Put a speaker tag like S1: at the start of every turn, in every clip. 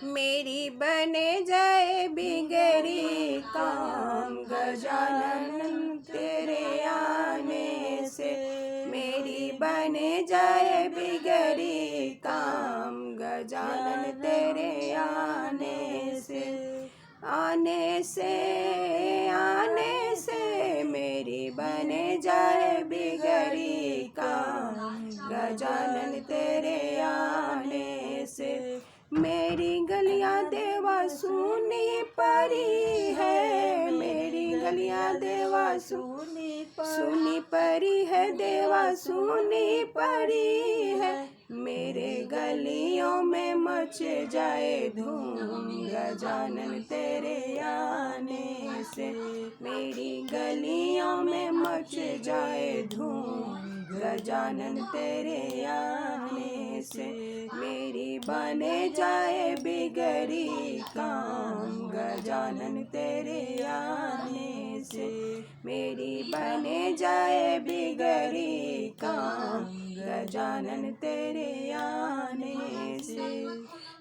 S1: मेरी बने जाए बिगड़ी काम गजानन तेरे आने से। मेरी बने जाए बिगड़ी काम गजानन तेरे आने से। आने से मेरी बने जाए बिगड़ी काम गजानन तेरे आने से। मेरी गलियां देवा सुनी परी है। मेरी गलियां देवा सुनी परी है। देवा सुनी परी है। मेरे गलियों में मच जाए धूम गजानन तेरे आने से। मेरी गलियों में मच जाए धूम गजानन तेरे आने से। मेरी बने जाए बिगड़ी काम गजानन तेरे आने से। मेरी बने जाए बिगड़ी काम गजानन तेरे आने से।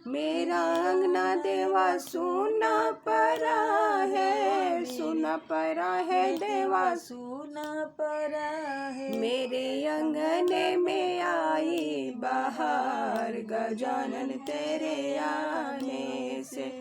S1: मेरा अंगना देवा सुना परा है। सुना परा है देवा सुना परा है। मेरे अंगने में आई बहार गजानन तेरे आने से।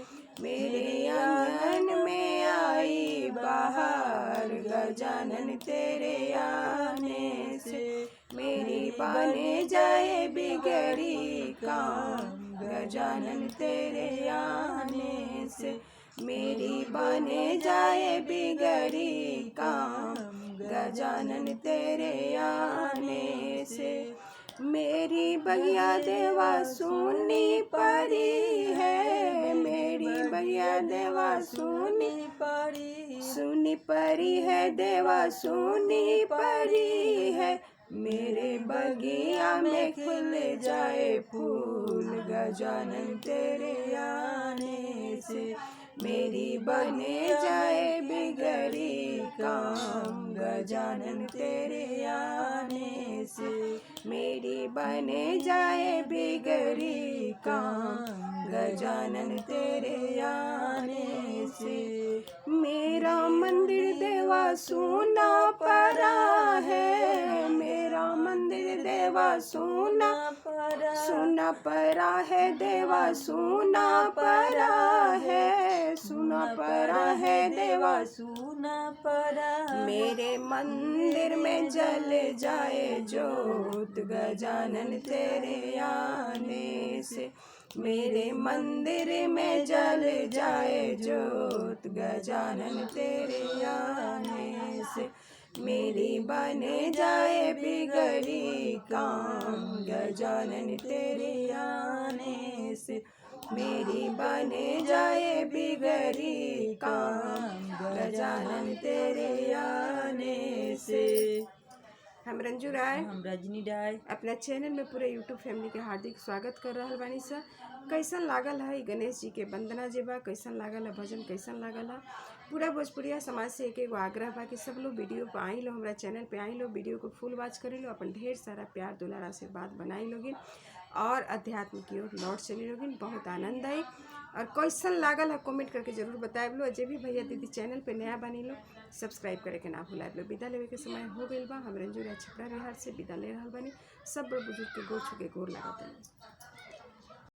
S1: मेरे आंगन में आई बहार गजानन तेरे आने से। मेरी बने जाए बिगड़ी काम गजानन तेरे आने से। मेरी बने जाए बिगड़ी काम गजानन तेरे आने से। मेरी बगिया देवा सुनी परी है। मेरी बगिया देवा सुनी परी है। देवा सुनी परी है। मेरे बगिया में खिल जाए फूल गजानन तेरे आने से। मेरी बने जाए बिगड़ी काम गजानन तेरे आने से। मेरी बने जाए बिगड़ी काम गजानन तेरे आने से। मेरा मंदिर देवा सुना परा है। मेरा मंदिर देवा सुना परा है। देवा सुना परा है। सुना परा है। देवा सुना परा। मेरे मंदिर में जल जाए जोत गजानन तेरे आने से। मेरे मंदिर में जल जाए जोत गजानन तेरे आने से। मेरी बने जाए बिगड़ी काम गजानन तेरे आने से। मेरी बने जाए बिगड़ी काम गजानन तेरे आने से। हम रंजू राय,
S2: हम रजनी राय
S1: अपना चैनल में पूरे यूट्यूब फैमिली के हार्दिक स्वागत कर रहा बानी सर। कैसन लागल है गणेश जी के वंदना जे बा, कैसन लागल है भजन, कैसन लागल है। पूरा भोजपुरिया समाज से एक आग्रह बा कि सब लोग वीडियो पे आई लो, हमारा चैनल पे आई लो, वीडियो को फुल वॉच करी लो, अपन ढेर सारा प्यार दुलार आशीर्वाद बनाई लोगिन और अध्यात्म की ओर लौट चली लोगिन। बहुत आनंद आई और कैसन लागल है कमेंट करके जरूर बताए लो। जे भी भैया दीदी चैनल पे नया बनी लो, सब्सक्राइब करे के ना भुलाए लो। विदा लेवे के समय हो गई बा। हम रंजू राय छपरा बिहार से विदा ले रहा बानी। सब बड़ बुजुर्ग के गोर छू के गोर लागत है।